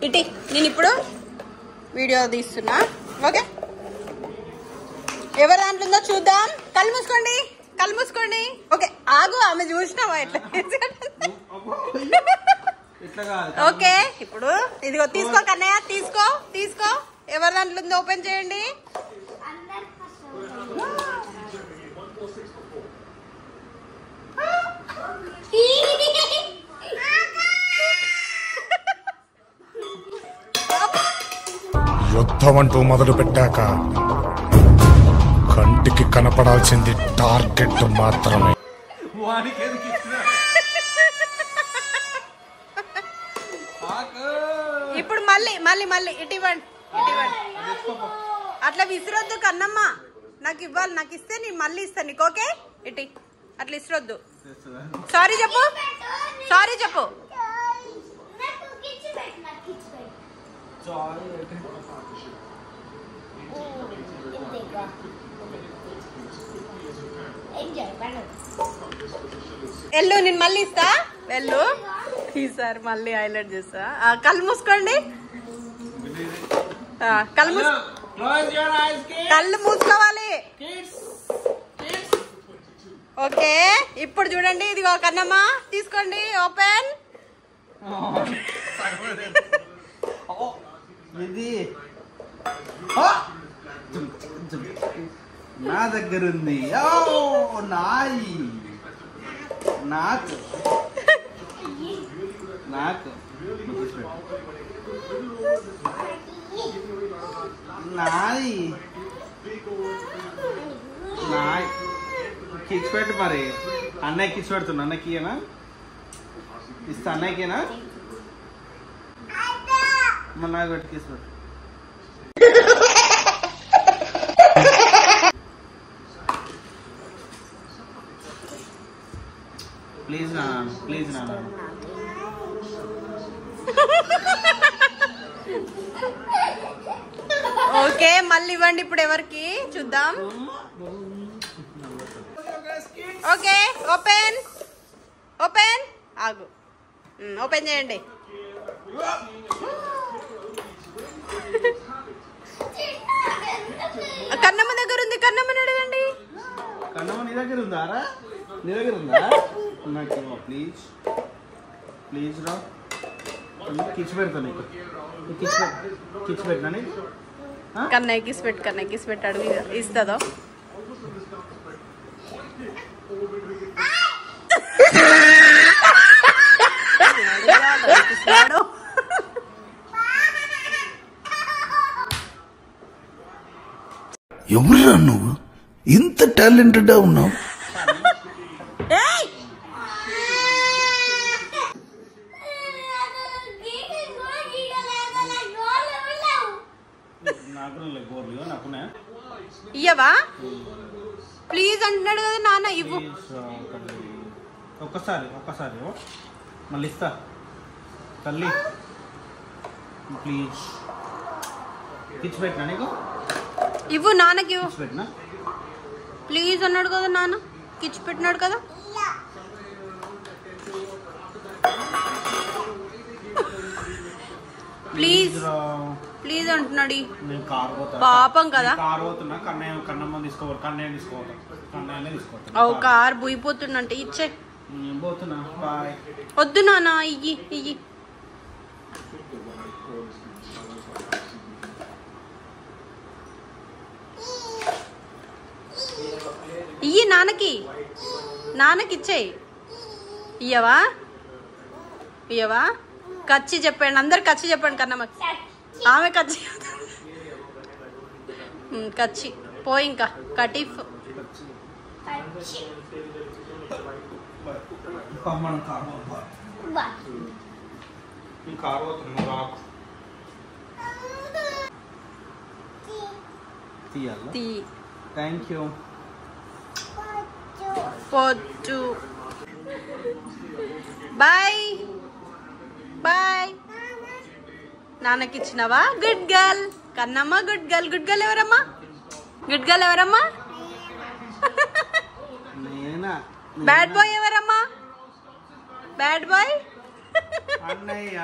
ఇటీ నేను ఇప్పుడు వీడియో తీస్తున్నా. ఓకే, ఎవరి దాంట్లో ఉందో చూద్దాం. కళ్ళు మూసుకోండి, కళ్ళు మూసుకోండి. ఓకే, ఆగు, ఆమె చూసినావా ఎట్లా? ఓకే, ఇప్పుడు ఇదిగో తీసుకో కన్నయ్య, తీసుకో తీసుకో. ఎవరి దాంట్లో ఉందో ఓపెన్ చేయండి. యుద్ధం అంటూ మొదలు పెట్టాక కంటికి కనపడాల్సింది టార్గెట్ మాత్రమే. ఇప్పుడు మళ్ళీ మళ్ళీ మళ్ళీ ఇటువంటి అట్లా విసిరొద్దు కన్నమ్మ. నాకు ఇవ్వాలి, నాకు ఇస్తే నేను మళ్ళీ ఇస్తాను నీకు. ఓకే, ఇటీ అట్లా విసిరొద్దు. సారీ చెప్పు, సారీ చెప్పు. వెళ్ళు, నేను మళ్ళీ ఇస్తా. వెళ్ళు, ఈసారి మళ్ళీ హైలైట్ చేస్తా. కళ్ళు మూసుకోండి, కళ్ళు మూసుకోవాలి. ఓకే, ఇప్పుడు చూడండి, ఇదిగో కన్నమ్మ తీసుకోండి. ఓపెన్. నా దగ్గర ఉంది. నాయి నాకు నాకు నాయి నాయి కిచ్ పెట్టు. మరి అన్నయ్య కిచ్ పెడుతున్నా. అన్నకి ఏనా ఇస్తా? అన్నయ్యకేనా? మరి నాకు పెట్టి కిచ్ పెట్టు. ప్లీజ్ నా, ప్లీజ్ నా. ఓకే, మళ్ళీ ఇవ్వండి. ఇప్పుడు ఎవరికి చూద్దాం. Okay, open open. ఆగు, ఓపెన్ చేయండి. కన్నమ్మ దగ్గర ఉంది, కన్నమ్మని అడగండి. కన్నమ్మ నీ దగ్గర ఉందారా? నీ దగ్గర ఉందా? నాకు ప్లీజ్ ప్లీజ్ రా. కిచ్ పెడతా నీకు. కిచ్ పెట్టినా నీకు. కన్నయ్య కిస్ పెట్టు, కన్నయ్య కిస్ పెట్టి అడుగు, ఇస్తుందో. ఎవరురా నువ్వు? ఇంత టాలెంటెడ్ ఉన్నావు. ఇయ్యవా? ప్లీజ్ అంటున్నాడు కదా నాన్న, ఇవ్వు. ఒక్కసారి మళ్ళీ ఇస్తా తల్లి. ప్లీజ్ కిచ్ పెట్టినా నీకు. ఇవ్వు నాన్నకి, ఇవ్వు. పెట్టినా ప్లీజ్ అన్నాడు కదా నాన్న, కిచ్ పెట్టినాడు కదా. ప్లీజ్ ప్లీజ్ అంటున్నాడు. పాపం కదా. కార్ బుయిపోతుందంటే ఇచ్చే. వద్దు నాన్న, ఇయ్యి ఇయ్యి. ఇయ్యి నాన్నకి, నాన్నకి ఇచ్చేయి. ఇయ్యవా? ఇయ్యవా? కచ్చి చెప్పండి, అందరు కచ్చి చెప్పండి. కన్నమ్మ ఆమె కచ్చి కచ్చి పోయి. ఇంకా కటీఫ్. Thank you. పొచ్చు. Bye bye. నాన్నకి ఇచ్చినావా? గుడ్ గర్ల్ కన్నమ్మ. Good girl. గుడ్ గర్ల్ ఎవరమ్మా? గుడ్ గర్ల్ ఎవరమ్మా? బ్యాడ్ బాయ్ ఎవరమ్మా? బ్యాడ్ బాయ్ అన్నయ్య